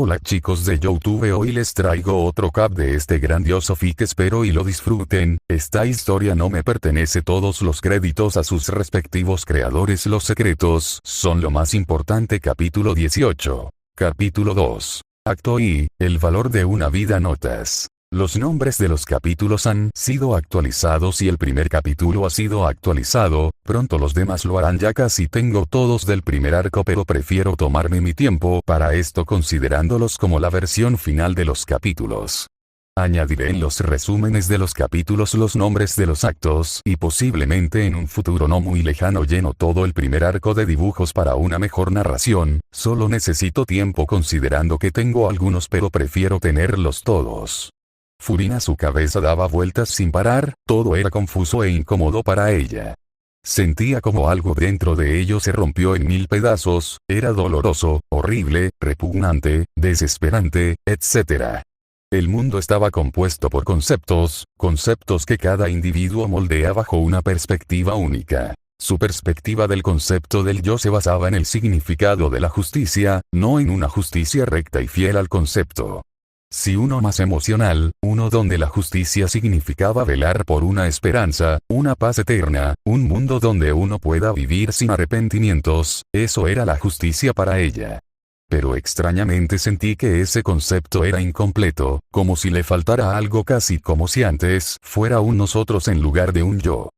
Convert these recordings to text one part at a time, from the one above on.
Hola chicos de YouTube, hoy les traigo otro cap de este grandioso fic, espero y lo disfruten. Esta historia no me pertenece, todos los créditos a sus respectivos creadores. Los secretos son lo más importante. Capítulo 18. Capítulo 2. Acto I, el valor de una vida. Notas. Los nombres de los capítulos han sido actualizados y el primer capítulo ha sido actualizado, pronto los demás lo harán. Ya casi tengo todos del primer arco, pero prefiero tomarme mi tiempo para esto considerándolos como la versión final de los capítulos. Añadiré en los resúmenes de los capítulos los nombres de los actos y posiblemente en un futuro no muy lejano lleno todo el primer arco de dibujos para una mejor narración. Solo necesito tiempo considerando que tengo algunos, pero prefiero tenerlos todos. Furina, su cabeza daba vueltas sin parar, todo era confuso e incómodo para ella. Sentía como algo dentro de ello se rompió en mil pedazos, era doloroso, horrible, repugnante, desesperante, etc. El mundo estaba compuesto por conceptos que cada individuo moldea bajo una perspectiva única. Su perspectiva del concepto del yo se basaba en el significado de la justicia, no en una justicia recta y fiel al concepto. Si uno más emocional, uno donde la justicia significaba velar por una esperanza, una paz eterna, un mundo donde uno pueda vivir sin arrepentimientos, eso era la justicia para ella. Pero extrañamente sentí que ese concepto era incompleto, como si le faltara algo, casi como si antes fuera un nosotros en lugar de un yo.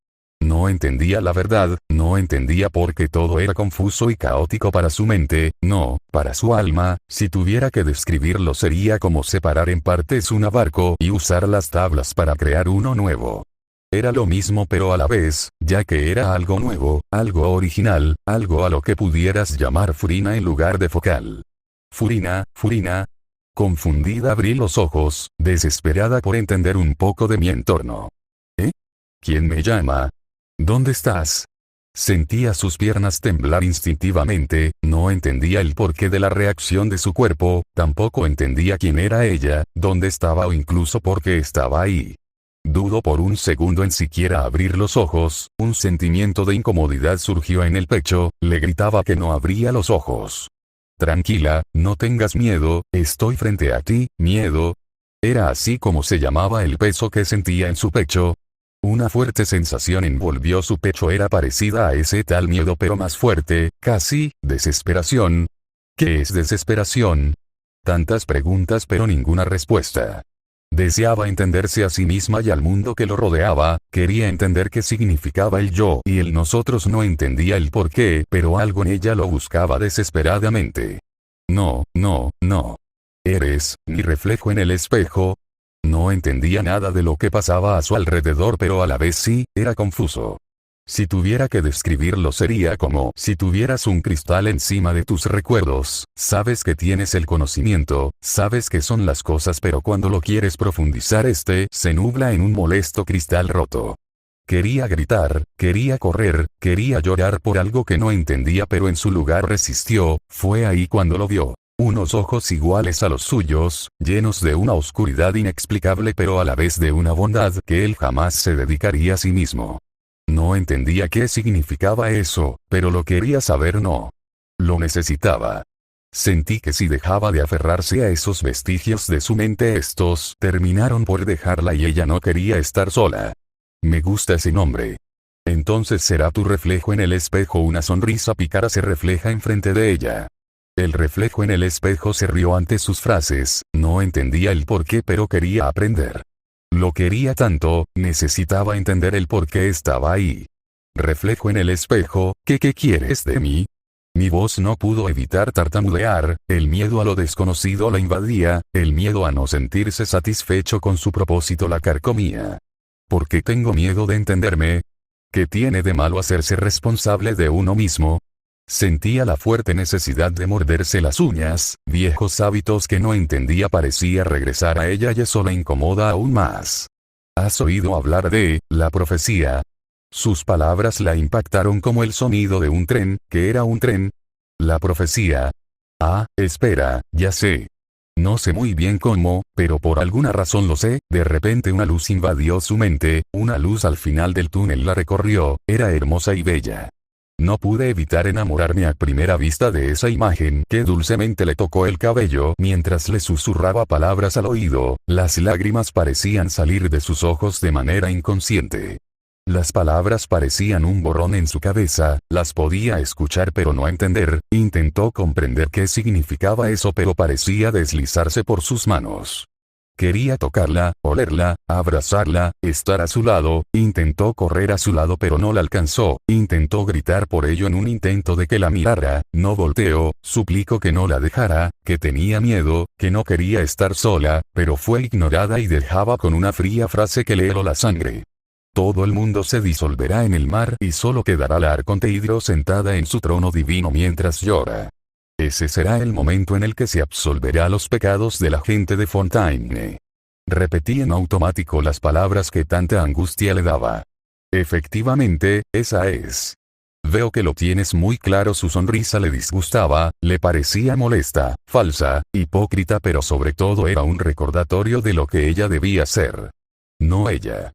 No entendía la verdad, no entendía por qué todo era confuso y caótico para su mente, no, para su alma. Si tuviera que describirlo sería como separar en partes un barco y usar las tablas para crear uno nuevo. Era lo mismo pero a la vez, ya que era algo nuevo, algo original, algo a lo que pudieras llamar Furina en lugar de focal. Furina. Confundida abrí los ojos, desesperada por entender un poco de mi entorno. ¿Quién me llama? ¿Dónde estás? Sentía sus piernas temblar instintivamente, no entendía el porqué de la reacción de su cuerpo, tampoco entendía quién era ella, dónde estaba o incluso por qué estaba ahí. Dudó por un segundo en siquiera abrir los ojos, un sentimiento de incomodidad surgió en el pecho, le gritaba que no abría los ojos. Tranquila, no tengas miedo, estoy frente a ti. Miedo. Era así como se llamaba el peso que sentía en su pecho. Una fuerte sensación envolvió su pecho, era parecida a ese tal miedo pero más fuerte, casi, desesperación. ¿Qué es desesperación? Tantas preguntas pero ninguna respuesta. Deseaba entenderse a sí misma y al mundo que lo rodeaba, quería entender qué significaba el yo y el nosotros, no entendía el por qué, pero algo en ella lo buscaba desesperadamente. No. Eres mi reflejo en el espejo. No entendía nada de lo que pasaba a su alrededor, pero a la vez sí, era confuso. Si tuviera que describirlo sería como si tuvieras un cristal encima de tus recuerdos, sabes que tienes el conocimiento, sabes que son las cosas, pero cuando lo quieres profundizar se nubla en un molesto cristal roto. Quería gritar, quería correr, quería llorar por algo que no entendía, pero en su lugar resistió. Fue ahí cuando lo vio. Unos ojos iguales a los suyos, llenos de una oscuridad inexplicable pero a la vez de una bondad que él jamás se dedicaría a sí mismo. No entendía qué significaba eso, pero lo quería saber, no. Lo necesitaba. Sentí que si dejaba de aferrarse a esos vestigios de su mente, estos terminaron por dejarla y ella no quería estar sola. Me gusta ese nombre. Entonces será tu reflejo en el espejo. Una sonrisa pícara se refleja enfrente de ella. El reflejo en el espejo se rió ante sus frases, no entendía el porqué pero quería aprender. Lo quería tanto, necesitaba entender el por qué estaba ahí. Reflejo en el espejo, ¿qué quieres de mí? Mi voz no pudo evitar tartamudear, el miedo a lo desconocido la invadía, el miedo a no sentirse satisfecho con su propósito la carcomía. ¿Por qué tengo miedo de entenderme? ¿Qué tiene de malo hacerse responsable de uno mismo? Sentía la fuerte necesidad de morderse las uñas, viejos hábitos que no entendía parecía regresar a ella y eso la incomoda aún más. ¿Has oído hablar de la profecía? Sus palabras la impactaron como el sonido de un tren. ¿Qué era un tren? La profecía. Ah, espera, ya sé. No sé muy bien cómo, pero por alguna razón lo sé. De repente una luz invadió su mente, una luz al final del túnel la recorrió, era hermosa y bella. No pude evitar enamorarme a primera vista de esa imagen que dulcemente le tocó el cabello mientras le susurraba palabras al oído. Las lágrimas parecían salir de sus ojos de manera inconsciente. Las palabras parecían un borrón en su cabeza, las podía escuchar pero no entender. Intentó comprender qué significaba eso pero parecía deslizarse por sus manos. Quería tocarla, olerla, abrazarla, estar a su lado. Intentó correr a su lado pero no la alcanzó. Intentó gritar por ello en un intento de que la mirara. No volteó. Suplicó que no la dejara, que tenía miedo, que no quería estar sola, pero fue ignorada y dejaba con una fría frase que le heló la sangre. Todo el mundo se disolverá en el mar y solo quedará la arconte Hidro sentada en su trono divino mientras llora. Ese será el momento en el que se absolverá los pecados de la gente de Fontaine. Repetí en automático las palabras que tanta angustia le daba. Efectivamente, esa es. Veo que lo tienes muy claro. Su sonrisa le disgustaba, le parecía molesta, falsa, hipócrita pero sobre todo era un recordatorio de lo que ella debía ser. No ella.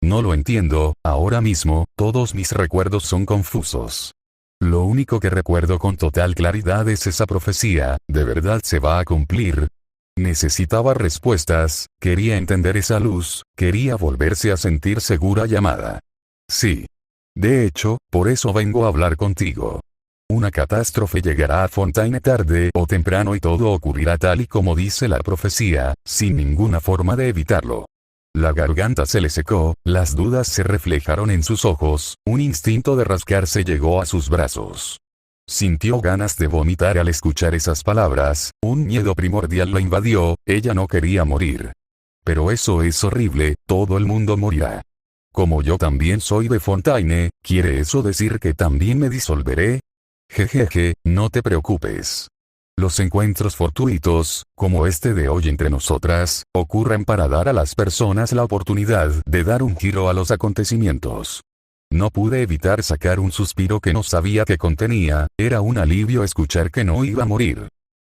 No lo entiendo, ahora mismo, todos mis recuerdos son confusos. Lo único que recuerdo con total claridad es esa profecía. ¿De verdad se va a cumplir? Necesitaba respuestas, quería entender esa luz, quería volverse a sentir segura y amada. Sí. De hecho, por eso vengo a hablar contigo. Una catástrofe llegará a Fontaine tarde o temprano y todo ocurrirá tal y como dice la profecía, sin ninguna forma de evitarlo. La garganta se le secó, las dudas se reflejaron en sus ojos, un instinto de rascarse llegó a sus brazos. Sintió ganas de vomitar al escuchar esas palabras, un miedo primordial la invadió, ella no quería morir. Pero eso es horrible, todo el mundo morirá. Como yo también soy de Fontaine, ¿quiere eso decir que también me disolveré? Jejeje, no te preocupes. Los encuentros fortuitos, como este de hoy entre nosotras, ocurren para dar a las personas la oportunidad de dar un giro a los acontecimientos. No pude evitar sacar un suspiro que no sabía que contenía, era un alivio escuchar que no iba a morir.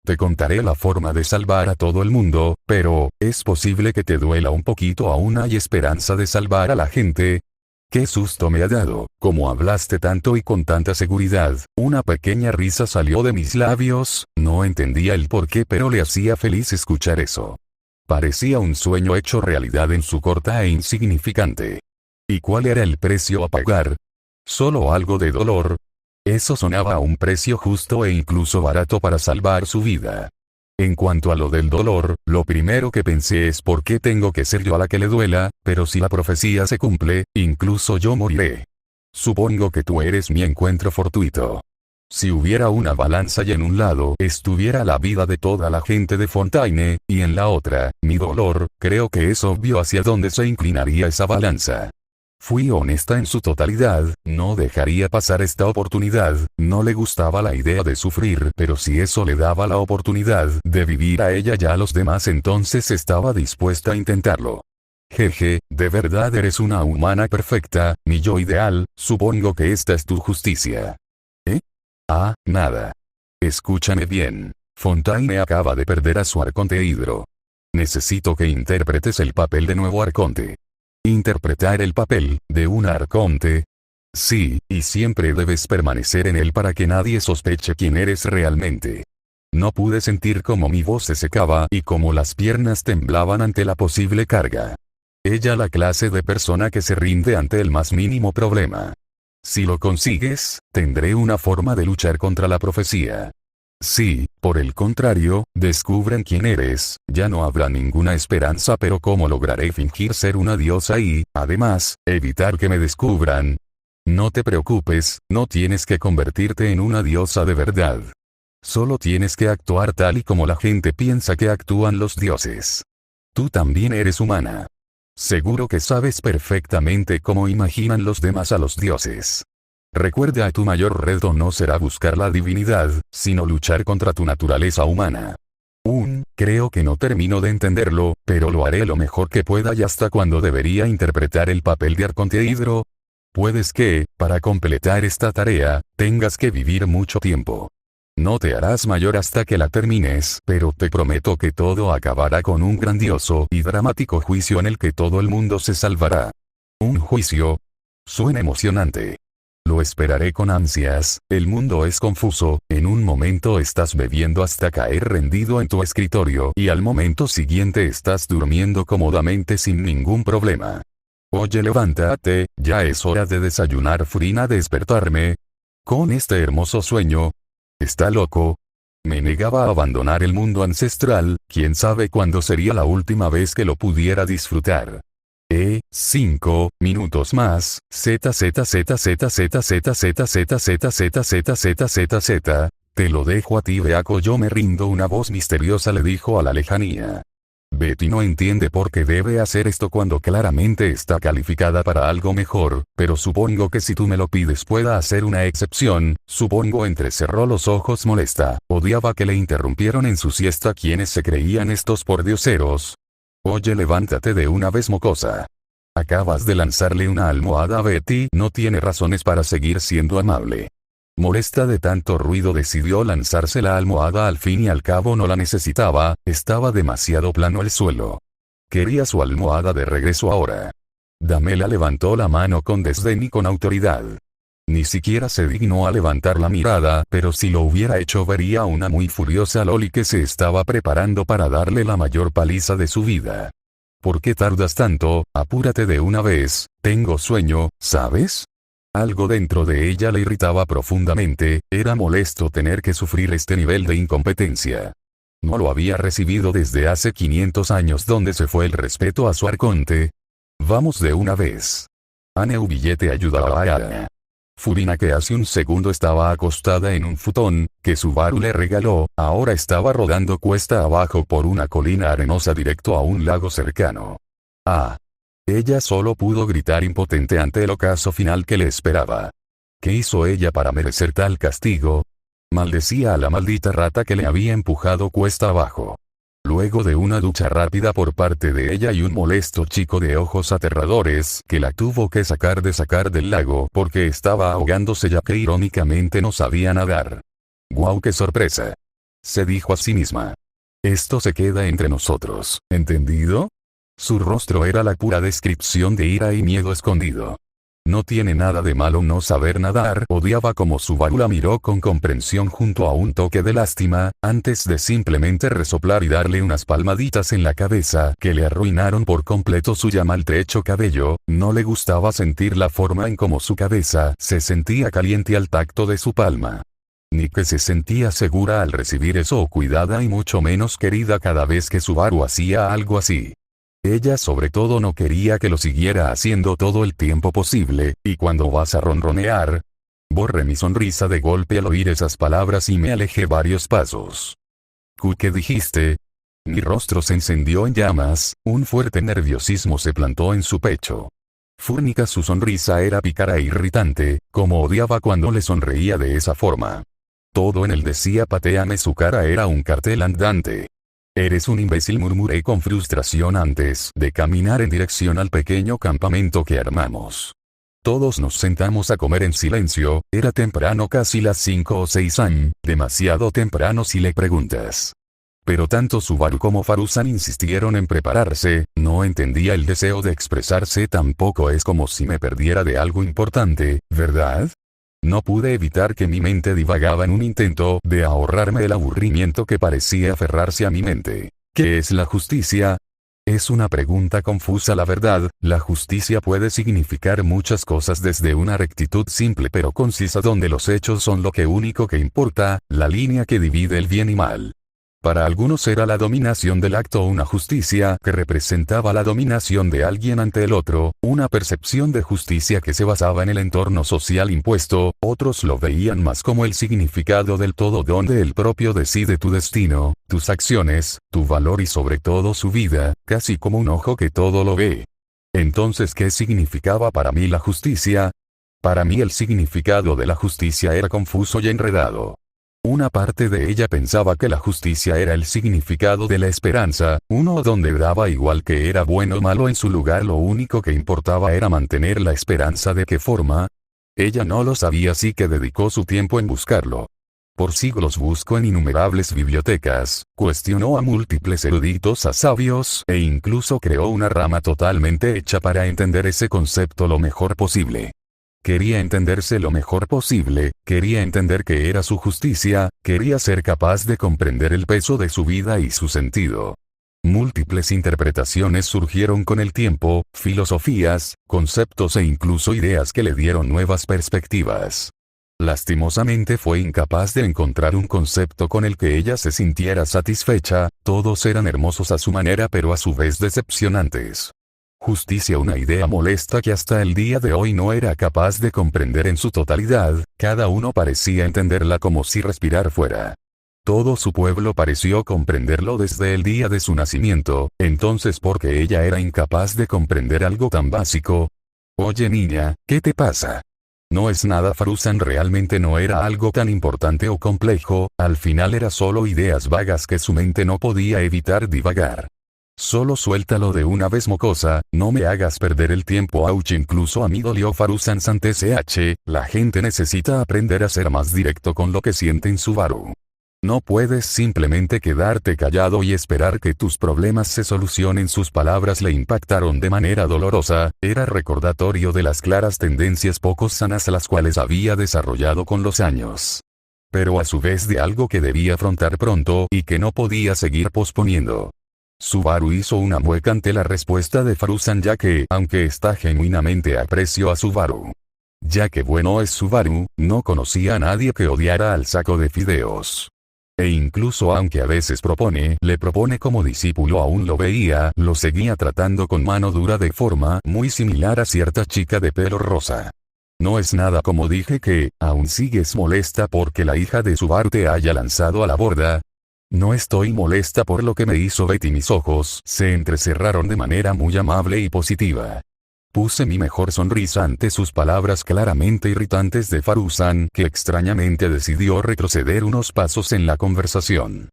Te contaré la forma de salvar a todo el mundo, pero, ¿es posible que te duela un poquito? ¿Aún hay esperanza de salvar a la gente? ¡Qué susto me ha dado! Como hablaste tanto y con tanta seguridad, una pequeña risa salió de mis labios, no entendía el porqué pero le hacía feliz escuchar eso. Parecía un sueño hecho realidad en su corta e insignificante. ¿Y cuál era el precio a pagar? ¿Solo algo de dolor? Eso sonaba a un precio justo e incluso barato para salvar su vida. En cuanto a lo del dolor, lo primero que pensé es ¿por qué tengo que ser yo a la que le duela? Pero si la profecía se cumple, incluso yo moriré. Supongo que tú eres mi encuentro fortuito. Si hubiera una balanza y en un lado estuviera la vida de toda la gente de Fontaine, y en la otra, mi dolor, creo que es obvio hacia dónde se inclinaría esa balanza. Fui honesta en su totalidad, no dejaría pasar esta oportunidad, no le gustaba la idea de sufrir, pero si eso le daba la oportunidad de vivir a ella y a los demás entonces estaba dispuesta a intentarlo. Jeje, de verdad eres una humana perfecta, mi yo ideal, supongo que esta es tu justicia. ¿Eh? Ah, nada. Escúchame bien. Fontaine acaba de perder a su arconte Hidro. Necesito que interpretes el papel de nuevo arconte. ¿Interpretar el papel de un arconte? Sí, y siempre debes permanecer en él para que nadie sospeche quién eres realmente. No pude sentir cómo mi voz se secaba y cómo las piernas temblaban ante la posible carga. Ella la clase de persona que se rinde ante el más mínimo problema. Si lo consigues, tendré una forma de luchar contra la profecía. Si, por el contrario, descubren quién eres, ya no habrá ninguna esperanza pero ¿cómo lograré fingir ser una diosa y, además, evitar que me descubran? No te preocupes, no tienes que convertirte en una diosa de verdad. Solo tienes que actuar tal y como la gente piensa que actúan los dioses. Tú también eres humana. Seguro que sabes perfectamente cómo imaginan los demás a los dioses. Recuerda, tu mayor reto no será buscar la divinidad, sino luchar contra tu naturaleza humana. Creo que no termino de entenderlo, pero lo haré lo mejor que pueda y hasta cuando debería interpretar el papel de arconte Hidro. Puedes que, para completar esta tarea, tengas que vivir mucho tiempo. No te harás mayor hasta que la termines, pero te prometo que todo acabará con un grandioso y dramático juicio en el que todo el mundo se salvará. ¿Un juicio? Suena emocionante. Lo Lo esperaré con ansias, el mundo es confuso, en un momento estás bebiendo hasta caer rendido en tu escritorio y al momento siguiente estás durmiendo cómodamente sin ningún problema. Oye, levántate, ya es hora de desayunar. Furina, despertarme. Con este hermoso sueño. ¿Está loco? Me negaba a abandonar el mundo ancestral, quién sabe cuándo sería la última vez que lo pudiera disfrutar. 5 minutos más, ZZZZZZZZZZZZZZZZZ, te lo dejo a ti, beaco, yo me rindo. Una voz misteriosa le dijo a la lejanía. Betty no entiende por qué debe hacer esto cuando claramente está calificada para algo mejor, pero supongo que si tú me lo pides pueda hacer una excepción, supongo. Entrecerró los ojos molesta, odiaba que le interrumpieron en su siesta quienes se creían estos pordioseros. Oye, levántate de una vez, mocosa. Acabas de lanzarle una almohada a Betty, no tiene razones para seguir siendo amable. Molesta de tanto ruido decidió lanzarse la almohada, al fin y al cabo no la necesitaba, estaba demasiado plano el suelo. Quería su almohada de regreso ahora. Damela levantó la mano con desdén y con autoridad. Ni siquiera se dignó a levantar la mirada, pero si lo hubiera hecho vería a una muy furiosa Loli que se estaba preparando para darle la mayor paliza de su vida. ¿Por qué tardas tanto? Apúrate de una vez, tengo sueño, ¿sabes? Algo dentro de ella le irritaba profundamente, era molesto tener que sufrir este nivel de incompetencia. No lo había recibido desde hace 500 años, donde se fue el respeto a su arconte. Vamos de una vez. Aneu Billete ayudaba a Ana. Furina, que hace un segundo estaba acostada en un futón, que Subaru le regaló, ahora estaba rodando cuesta abajo por una colina arenosa directo a un lago cercano. Ella solo pudo gritar impotente ante el ocaso final que le esperaba. ¿Qué hizo ella para merecer tal castigo? Maldecía a la maldita rata que le había empujado cuesta abajo. Luego de una ducha rápida por parte de ella y un molesto chico de ojos aterradores que la tuvo que sacar del lago porque estaba ahogándose, ya que irónicamente no sabía nadar. ¡Guau, qué sorpresa! Se dijo a sí misma. Esto se queda entre nosotros, ¿entendido? Su rostro era la pura descripción de ira y miedo escondido. No tiene nada de malo no saber nadar, odiaba como Subaru la miró con comprensión junto a un toque de lástima, antes de simplemente resoplar y darle unas palmaditas en la cabeza que le arruinaron por completo su ya maltrecho cabello. No le gustaba sentir la forma en cómo su cabeza se sentía caliente al tacto de su palma. Ni que se sentía segura al recibir eso, o cuidada y mucho menos querida cada vez que Subaru hacía algo así. Ella sobre todo no quería que lo siguiera haciendo todo el tiempo posible, y cuando vas a ronronear. Borré mi sonrisa de golpe al oír esas palabras y me alejé varios pasos. ¿Qué dijiste? Mi rostro se encendió en llamas, un fuerte nerviosismo se plantó en su pecho. Fúrnica, su sonrisa era pícara e irritante, como odiaba cuando le sonreía de esa forma. Todo en él decía patéame, su cara era un cartel andante. Eres un imbécil, murmuré con frustración antes de caminar en dirección al pequeño campamento que armamos. Todos nos sentamos a comer en silencio, era temprano, casi las 5 o 6 am, demasiado temprano si le preguntas. Pero tanto Subaru como Faruzan insistieron en prepararse, no entendía el deseo de expresarse, tampoco es como si me perdiera de algo importante, ¿verdad? No pude evitar que mi mente divagaba en un intento de ahorrarme el aburrimiento que parecía aferrarse a mi mente. ¿Qué es la justicia? Es una pregunta confusa, la verdad. La justicia puede significar muchas cosas, desde una rectitud simple pero concisa donde los hechos son lo único que importa, la línea que divide el bien y mal. Para algunos era la dominación del acto una justicia que representaba la dominación de alguien ante el otro, una percepción de justicia que se basaba en el entorno social impuesto. Otros lo veían más como el significado del todo, donde el propio decide tu destino, tus acciones, tu valor y sobre todo su vida, casi como un ojo que todo lo ve. Entonces, ¿qué significaba para mí la justicia? Para mí el significado de la justicia era confuso y enredado. Una parte de ella pensaba que la justicia era el significado de la esperanza, uno donde daba igual que era bueno o malo en su lugar, lo único que importaba era mantener la esperanza. ¿De qué forma? Ella no lo sabía, así que dedicó su tiempo en buscarlo. Por siglos buscó en innumerables bibliotecas, cuestionó a múltiples eruditos, a sabios, e incluso creó una rama totalmente hecha para entender ese concepto lo mejor posible. Quería entenderse lo mejor posible, quería entender qué era su justicia, quería ser capaz de comprender el peso de su vida y su sentido. Múltiples interpretaciones surgieron con el tiempo, filosofías, conceptos e incluso ideas que le dieron nuevas perspectivas. Lastimosamente fue incapaz de encontrar un concepto con el que ella se sintiera satisfecha, todos eran hermosos a su manera pero a su vez decepcionantes. Justicia, una idea molesta que hasta el día de hoy no era capaz de comprender en su totalidad, cada uno parecía entenderla como si respirar fuera. Todo su pueblo pareció comprenderlo desde el día de su nacimiento, entonces ¿por qué ella era incapaz de comprender algo tan básico? Oye niña, ¿qué te pasa? No es nada. Faruzan realmente no era algo tan importante o complejo, al final era solo ideas vagas que su mente no podía evitar divagar. Solo suéltalo de una vez mocosa, no me hagas perder el tiempo. Ouch, incluso a mí dolió. Faruzan ante ch, la gente necesita aprender a ser más directo con lo que sienten. Subaru. No puedes simplemente quedarte callado y esperar que tus problemas se solucionen. Sus palabras le impactaron de manera dolorosa, era recordatorio de las claras tendencias poco sanas las cuales había desarrollado con los años. Pero a su vez de algo que debía afrontar pronto y que no podía seguir posponiendo. Subaru hizo una mueca ante la respuesta de Faruzan ya que, aunque está genuinamente aprecio a Subaru. Ya que bueno es Subaru, no conocía a nadie que odiara al saco de fideos. E incluso aunque a veces le propone como discípulo aún lo veía, lo seguía tratando con mano dura de forma muy similar a cierta chica de pelo rosa. No es nada como dije que, aún sigues molesta porque la hija de Subaru te haya lanzado a la borda. No estoy molesta por lo que me hizo Betty. Mis ojos se entrecerraron de manera muy amable y positiva. Puse mi mejor sonrisa ante sus palabras claramente irritantes de Faruzan, que extrañamente decidió retroceder unos pasos en la conversación.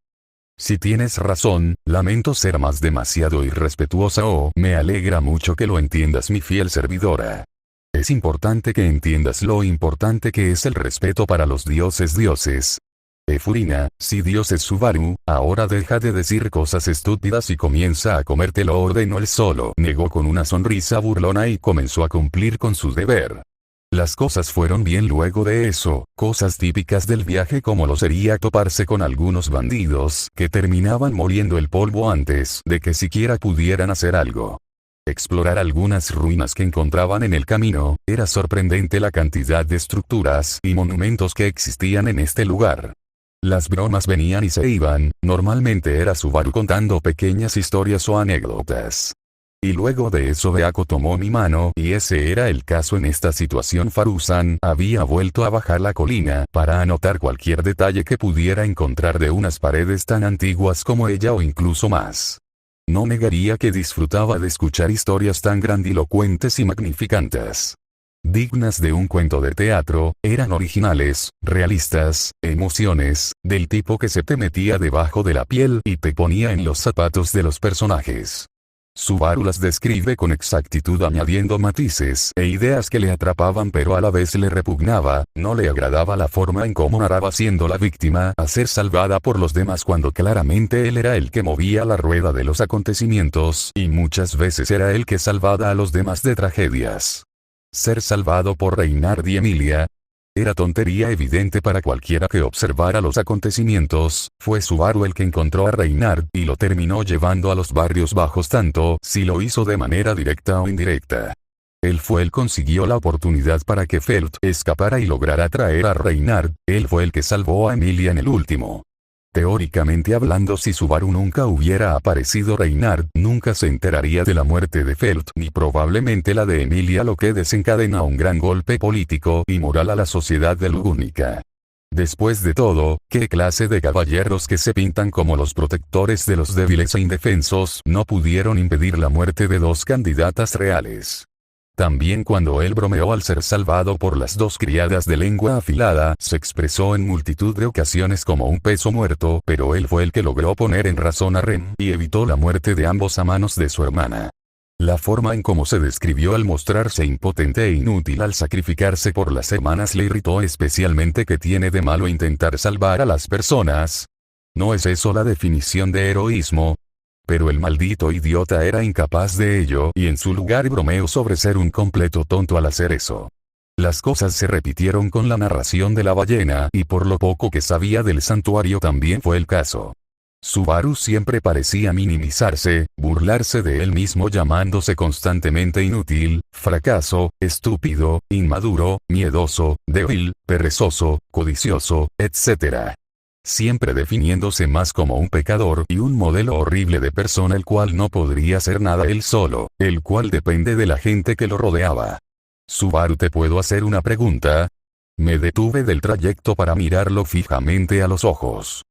Si tienes razón, lamento ser más demasiado irrespetuosa o me alegra mucho que lo entiendas, mi fiel servidora. Es importante que entiendas lo importante que es el respeto para los dioses. Furina, si Dios es Subaru, ahora deja de decir cosas estúpidas y comienza a comerte, lo ordenó él solo. Negó con una sonrisa burlona y comenzó a cumplir con su deber. Las cosas fueron bien luego de eso, cosas típicas del viaje como lo sería toparse con algunos bandidos que terminaban moliendo el polvo antes de que siquiera pudieran hacer algo. Explorar algunas ruinas que encontraban en el camino, era sorprendente la cantidad de estructuras y monumentos que existían en este lugar. Las bromas venían y se iban, normalmente era Subaru contando pequeñas historias o anécdotas. Y luego de eso Beako tomó mi mano y ese era el caso en esta situación. Faruzan había vuelto a bajar la colina para anotar cualquier detalle que pudiera encontrar de unas paredes tan antiguas como ella o incluso más. No negaría que disfrutaba de escuchar historias tan grandilocuentes y magnificantes. Dignas de un cuento de teatro, eran originales, realistas, emociones, del tipo que se te metía debajo de la piel y te ponía en los zapatos de los personajes. Subaru las describe con exactitud añadiendo matices e ideas que le atrapaban pero a la vez le repugnaba, no le agradaba la forma en cómo narraba siendo la víctima a ser salvada por los demás cuando claramente él era el que movía la rueda de los acontecimientos y muchas veces era él que salvaba a los demás de tragedias. Ser salvado por Reynard y Emilia era tontería evidente para cualquiera que observara los acontecimientos. Fue Subaru el que encontró a Reynard y lo terminó llevando a los barrios bajos, tanto si lo hizo de manera directa o indirecta. Él fue el que consiguió la oportunidad para que Felt escapara y lograra traer a Reynard. Él fue el que salvó a Emilia en el último. Teóricamente hablando, si Subaru nunca hubiera aparecido, Reynard nunca se enteraría de la muerte de Felt ni probablemente la de Emilia, lo que desencadena un gran golpe político y moral a la sociedad de Lugúnica. Después de todo, ¿qué clase de caballeros que se pintan como los protectores de los débiles e indefensos no pudieron impedir la muerte de dos candidatas reales? También cuando él bromeó al ser salvado por las dos criadas de lengua afilada, se expresó en multitud de ocasiones como un peso muerto, pero él fue el que logró poner en razón a Ren y evitó la muerte de ambos a manos de su hermana. La forma en cómo se describió al mostrarse impotente e inútil al sacrificarse por las hermanas le irritó especialmente. ¿Qué tiene de malo intentar salvar a las personas? ¿No es eso la definición de heroísmo? Pero el maldito idiota era incapaz de ello y en su lugar bromeó sobre ser un completo tonto al hacer eso. Las cosas se repitieron con la narración de la ballena y por lo poco que sabía del santuario también fue el caso. Subaru siempre parecía minimizarse, burlarse de él mismo llamándose constantemente inútil, fracaso, estúpido, inmaduro, miedoso, débil, perezoso, codicioso, etc. Siempre definiéndose más como un pecador y un modelo horrible de persona el cual no podría hacer nada él solo, el cual depende de la gente que lo rodeaba. Subaru, ¿te puedo hacer una pregunta? Me detuve del trayecto para mirarlo fijamente a los ojos.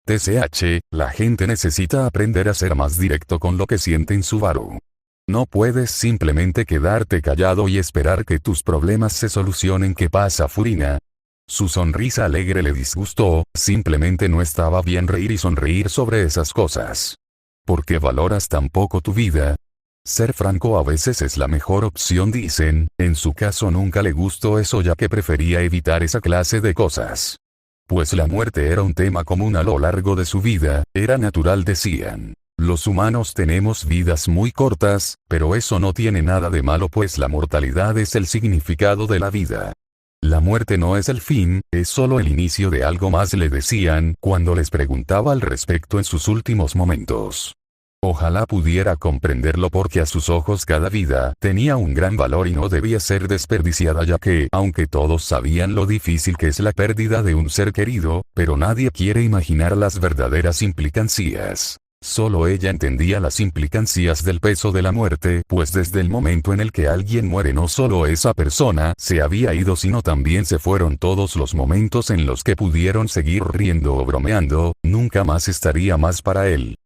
TCH, la gente necesita aprender a ser más directo con lo que sienten, Subaru. No puedes simplemente quedarte callado y esperar que tus problemas se solucionen. ¿Qué pasa, Furina? Su sonrisa alegre le disgustó, simplemente no estaba bien reír y sonreír sobre esas cosas. ¿Por qué valoras tan poco tu vida? Ser franco a veces es la mejor opción, dicen. En su caso nunca le gustó eso, ya que prefería evitar esa clase de cosas. Pues la muerte era un tema común a lo largo de su vida, era natural, decían. Los humanos tenemos vidas muy cortas, pero eso no tiene nada de malo, pues la mortalidad es el significado de la vida. La muerte no es el fin, es solo el inicio de algo más, le decían cuando les preguntaba al respecto en sus últimos momentos. Ojalá pudiera comprenderlo, porque a sus ojos cada vida tenía un gran valor y no debía ser desperdiciada, ya que, aunque todos sabían lo difícil que es la pérdida de un ser querido, pero nadie quiere imaginar las verdaderas implicancias. Solo ella entendía las implicancias del peso de la muerte, pues desde el momento en el que alguien muere no solo esa persona se había ido, sino también se fueron todos los momentos en los que pudieron seguir riendo o bromeando, nunca más estaría más para él.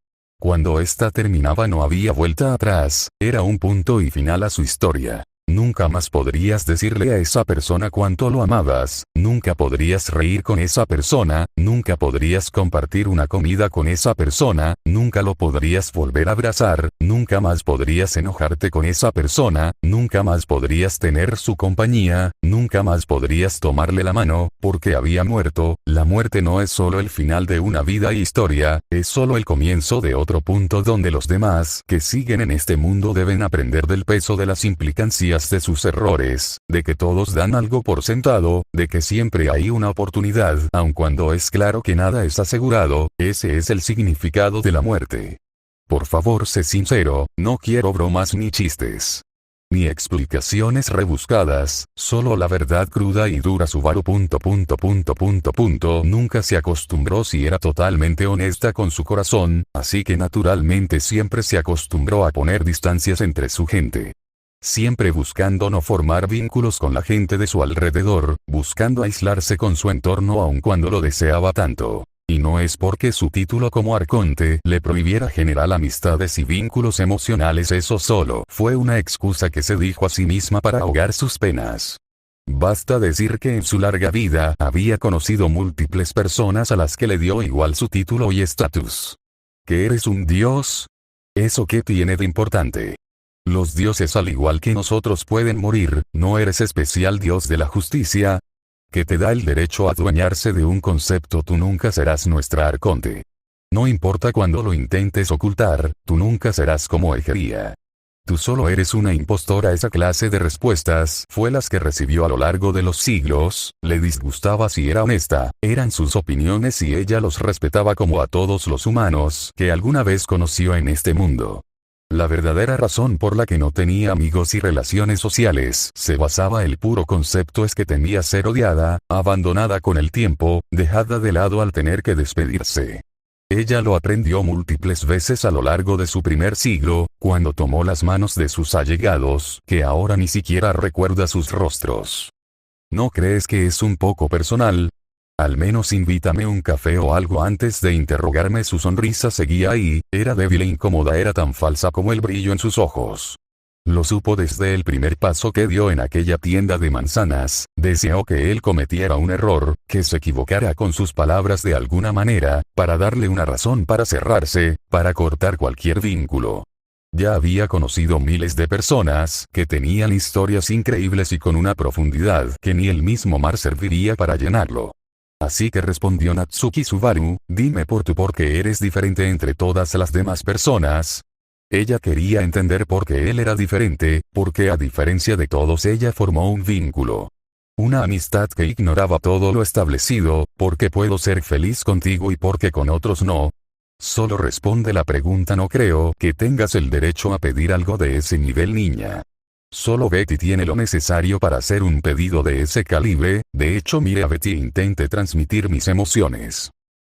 Cuando ésta terminaba no había vuelta atrás, era un punto y final a su historia. Nunca más podrías decirle a esa persona cuánto lo amabas, nunca podrías reír con esa persona, nunca podrías compartir una comida con esa persona, nunca lo podrías volver a abrazar, nunca más podrías enojarte con esa persona, nunca más podrías tener su compañía, nunca más podrías tomarle la mano, porque había muerto. La muerte no es solo el final de una vida y historia, es solo el comienzo de otro punto donde los demás que siguen en este mundo deben aprender del peso de las implicancias de sus errores, de que todos dan algo por sentado, de que siempre hay una oportunidad, aun cuando es claro que nada es asegurado. Ese es el significado de la muerte. Por favor, sé sincero, no quiero bromas ni chistes. Ni explicaciones rebuscadas, solo la verdad cruda y dura. Subaru ... Nunca se acostumbró si era totalmente honesta con su corazón, así que naturalmente siempre se acostumbró a poner distancias entre su gente. Siempre buscando no formar vínculos con la gente de su alrededor, buscando aislarse con su entorno aun cuando lo deseaba tanto. Y no es porque su título como arconte le prohibiera generar amistades y vínculos emocionales, eso solo fue una excusa que se dijo a sí misma para ahogar sus penas. Basta decir que en su larga vida había conocido múltiples personas a las que le dio igual su título y estatus. ¿Que eres un dios? ¿Eso qué tiene de importante? Los dioses, al igual que nosotros, pueden morir. ¿No eres especial dios de la justicia? Que te da el derecho a adueñarse de un concepto. Tú nunca serás nuestra arconte. No importa cuando lo intentes ocultar, tú nunca serás como Egeria. Tú solo eres una impostora. Esa clase de respuestas fue las que recibió a lo largo de los siglos. Le disgustaba si era honesta, eran sus opiniones y ella los respetaba como a todos los humanos que alguna vez conoció en este mundo. La verdadera razón por la que no tenía amigos y relaciones sociales se basaba en el puro concepto es que temía ser odiada, abandonada con el tiempo, dejada de lado al tener que despedirse. Ella lo aprendió múltiples veces a lo largo de su primer siglo, cuando tomó las manos de sus allegados, que ahora ni siquiera recuerda sus rostros. ¿No crees que es un poco personal? Al menos invítame un café o algo antes de interrogarme. Su sonrisa seguía ahí, era débil e incómoda, era tan falsa como el brillo en sus ojos. Lo supo desde el primer paso que dio en aquella tienda de manzanas. Deseó que él cometiera un error, que se equivocara con sus palabras de alguna manera, para darle una razón para cerrarse, para cortar cualquier vínculo. Ya había conocido miles de personas que tenían historias increíbles y con una profundidad que ni el mismo mar serviría para llenarlo. Así que respondió Natsuki Subaru, dime por qué eres diferente entre todas las demás personas. Ella quería entender por qué él era diferente, porque a diferencia de todos ella formó un vínculo. Una amistad que ignoraba todo lo establecido, porque puedo ser feliz contigo y porque con otros no. Solo responde la pregunta: no creo que tengas el derecho a pedir algo de ese nivel, niña. Solo Betty tiene lo necesario para hacer un pedido de ese calibre. De hecho, mire a Betty e intente transmitir mis emociones.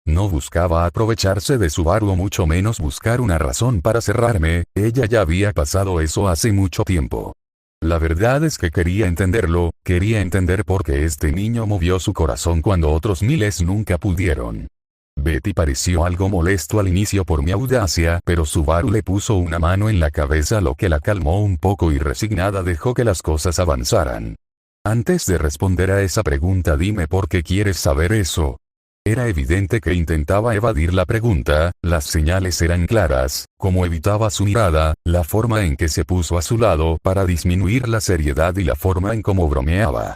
No buscaba aprovecharse de Subaru o mucho menos buscar una razón para cerrarme, ella ya había pasado eso hace mucho tiempo. La verdad es que quería entenderlo, quería entender por qué este niño movió su corazón cuando otros miles nunca pudieron. Betty pareció algo molesto al inicio por mi audacia, pero Subaru le puso una mano en la cabeza, lo que la calmó un poco y resignada dejó que las cosas avanzaran. Antes de responder a esa pregunta, dime por qué quieres saber eso. Era evidente que intentaba evadir la pregunta, las señales eran claras, como evitaba su mirada, la forma en que se puso a su lado para disminuir la seriedad y la forma en cómo bromeaba.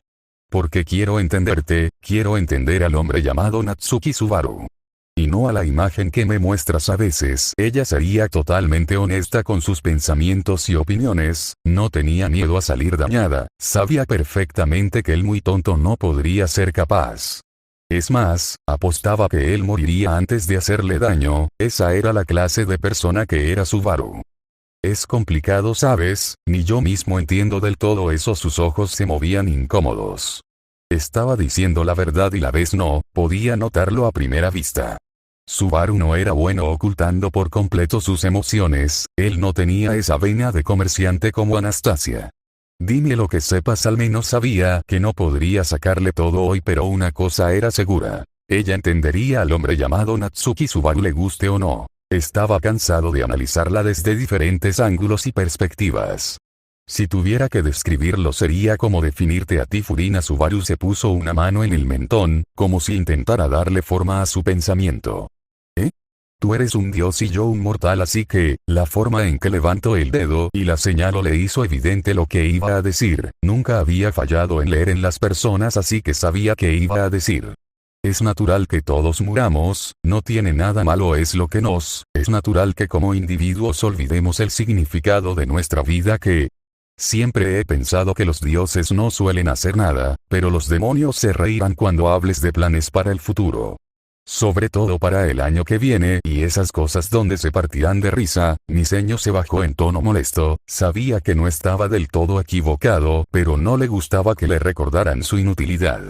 Porque quiero entenderte, quiero entender al hombre llamado Natsuki Subaru. Y no a la imagen que me muestras a veces. Ella sería totalmente honesta con sus pensamientos y opiniones, no tenía miedo a salir dañada, sabía perfectamente que el muy tonto no podría ser capaz. Es más, apostaba que él moriría antes de hacerle daño, esa era la clase de persona que era Subaru. Es complicado, ¿sabes? Ni yo mismo entiendo del todo eso. Sus ojos se movían incómodos. Estaba diciendo la verdad y la vez no, podía notarlo a primera vista. Subaru no era bueno ocultando por completo sus emociones, él no tenía esa vena de comerciante como Anastasia. Dime lo que sepas. Al menos sabía que no podría sacarle todo hoy, pero una cosa era segura. Ella entendería al hombre llamado Natsuki Subaru, le guste o no. Estaba cansado de analizarla desde diferentes ángulos y perspectivas. Si tuviera que describirlo sería como definirte a ti. Furina Subaru se puso una mano en el mentón, como si intentara darle forma a su pensamiento. Tú eres un dios y yo un mortal, así que, la forma en que levantó el dedo y la señaló le hizo evidente lo que iba a decir. Nunca había fallado en leer en las personas, así que sabía qué iba a decir. Es natural que todos muramos, no tiene nada malo, es natural que como individuos olvidemos el significado de nuestra vida. Que siempre he pensado que los dioses no suelen hacer nada, pero los demonios se reirán cuando hables de planes para el futuro. Sobre todo para el año que viene y esas cosas donde se partirán de risa. Mi ceño se bajó en tono molesto, sabía que no estaba del todo equivocado, pero no le gustaba que le recordaran su inutilidad.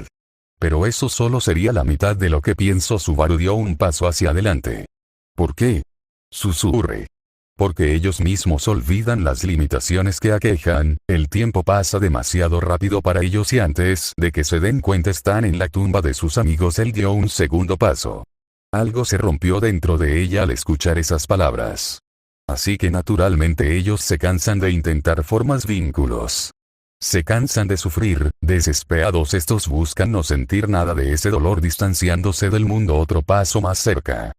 Pero eso solo sería la mitad de lo que pienso. Subaru dio un paso hacia adelante. ¿Por qué? Susurré. Porque ellos mismos olvidan las limitaciones que aquejan, el tiempo pasa demasiado rápido para ellos y antes de que se den cuenta están en la tumba de sus amigos. Él dio un segundo paso. Algo se rompió dentro de ella al escuchar esas palabras. Así que naturalmente ellos se cansan de intentar formar vínculos. Se cansan de sufrir, desesperados estos buscan no sentir nada de ese dolor, distanciándose del mundo. Otro paso más cerca.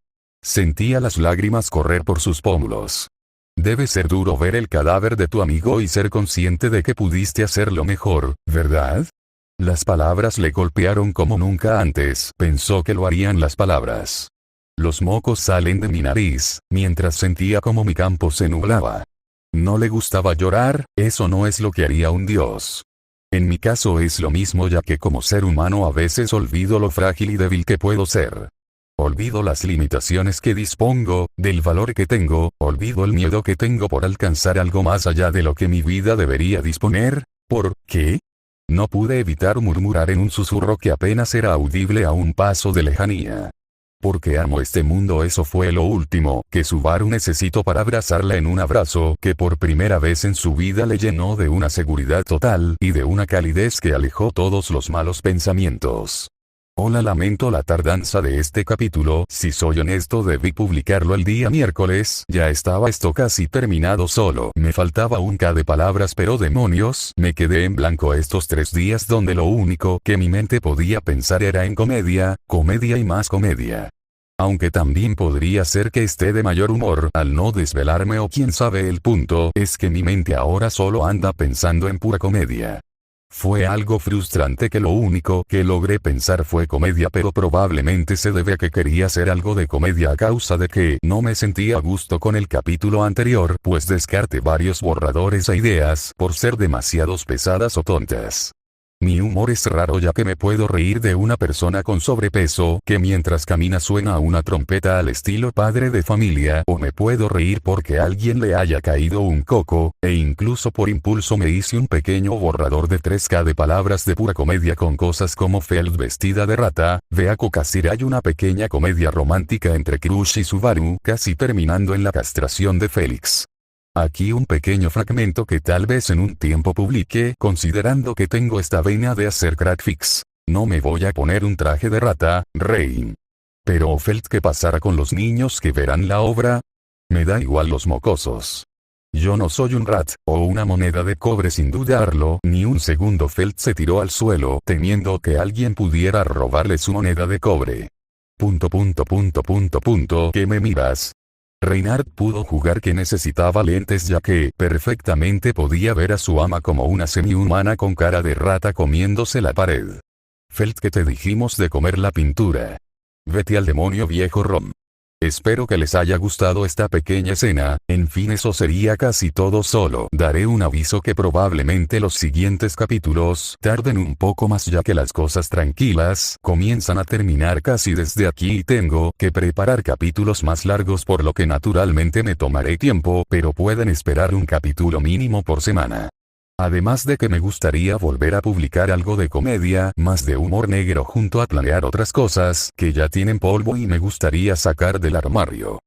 Sentía las lágrimas correr por sus pómulos. Debe ser duro ver el cadáver de tu amigo y ser consciente de que pudiste hacerlo mejor, ¿verdad? Las palabras le golpearon como nunca antes. Pensó que lo harían las palabras. Los mocos salen de mi nariz, mientras sentía como mi campo se nublaba. No le gustaba llorar, eso no es lo que haría un dios. En mi caso es lo mismo, ya que como ser humano a veces olvido lo frágil y débil que puedo ser. Olvido las limitaciones que dispongo, del valor que tengo, olvido el miedo que tengo por alcanzar algo más allá de lo que mi vida debería disponer. ¿Por qué? No pude evitar murmurar en un susurro que apenas era audible a un paso de lejanía. Porque amo este mundo. Eso fue lo último que Subaru necesitó para abrazarla en un abrazo que por primera vez en su vida le llenó de una seguridad total y de una calidez que alejó todos los malos pensamientos. Hola, lamento la tardanza de este capítulo. Si soy honesto, debí publicarlo el día miércoles. Ya estaba esto casi terminado, solo me faltaba un K de palabras, pero demonios, me quedé en blanco estos 3 días donde lo único que mi mente podía pensar era en comedia, comedia y más comedia. Aunque también podría ser que esté de mayor humor al no desvelarme, o quién sabe. El punto es que mi mente ahora solo anda pensando en pura comedia. Fue algo frustrante que lo único que logré pensar fue comedia, pero probablemente se debe a que quería hacer algo de comedia a causa de que no me sentía a gusto con el capítulo anterior, pues descarté varios borradores e ideas por ser demasiados pesadas o tontas. Mi humor es raro ya que me puedo reír de una persona con sobrepeso que mientras camina suena una trompeta al estilo padre de familia, o me puedo reír porque a alguien le haya caído un coco, e incluso por impulso me hice un pequeño borrador de 3K de palabras de pura comedia con cosas como Feld vestida de rata, Beako Kasir. Hay una pequeña comedia romántica entre Crush y Subaru casi terminando en la castración de Félix. Aquí un pequeño fragmento que tal vez en un tiempo publique considerando que tengo esta vena de hacer crackfix. No me voy a poner un traje de rata, Rain. Pero Feld, ¿qué pasará con los niños que verán la obra? Me da igual los mocosos. Yo no soy un rat, o una moneda de cobre sin dudarlo, ni un segundo. Feld se tiró al suelo temiendo que alguien pudiera robarle su moneda de cobre. ¿Qué me miras? Reinhardt pudo jugar que necesitaba lentes ya que perfectamente podía ver a su ama como una semi-humana con cara de rata comiéndose la pared. Feld, ¿qué te dijimos de comer la pintura? Vete al demonio, viejo Rom. Espero que les haya gustado esta pequeña escena. En fin, eso sería casi todo. Solo daré un aviso que probablemente los siguientes capítulos tarden un poco más ya que las cosas tranquilas comienzan a terminar casi desde aquí y tengo que preparar capítulos más largos, por lo que naturalmente me tomaré tiempo, pero pueden esperar un capítulo mínimo por semana. Además de que me gustaría volver a publicar algo de comedia, más de humor negro, junto a planear otras cosas que ya tienen polvo y me gustaría sacar del armario.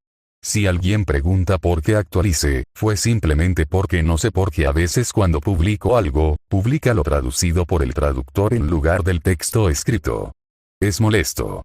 Si alguien pregunta por qué actualice, fue simplemente porque no sé, porque a veces cuando publico algo, publica lo traducido por el traductor en lugar del texto escrito. Es molesto.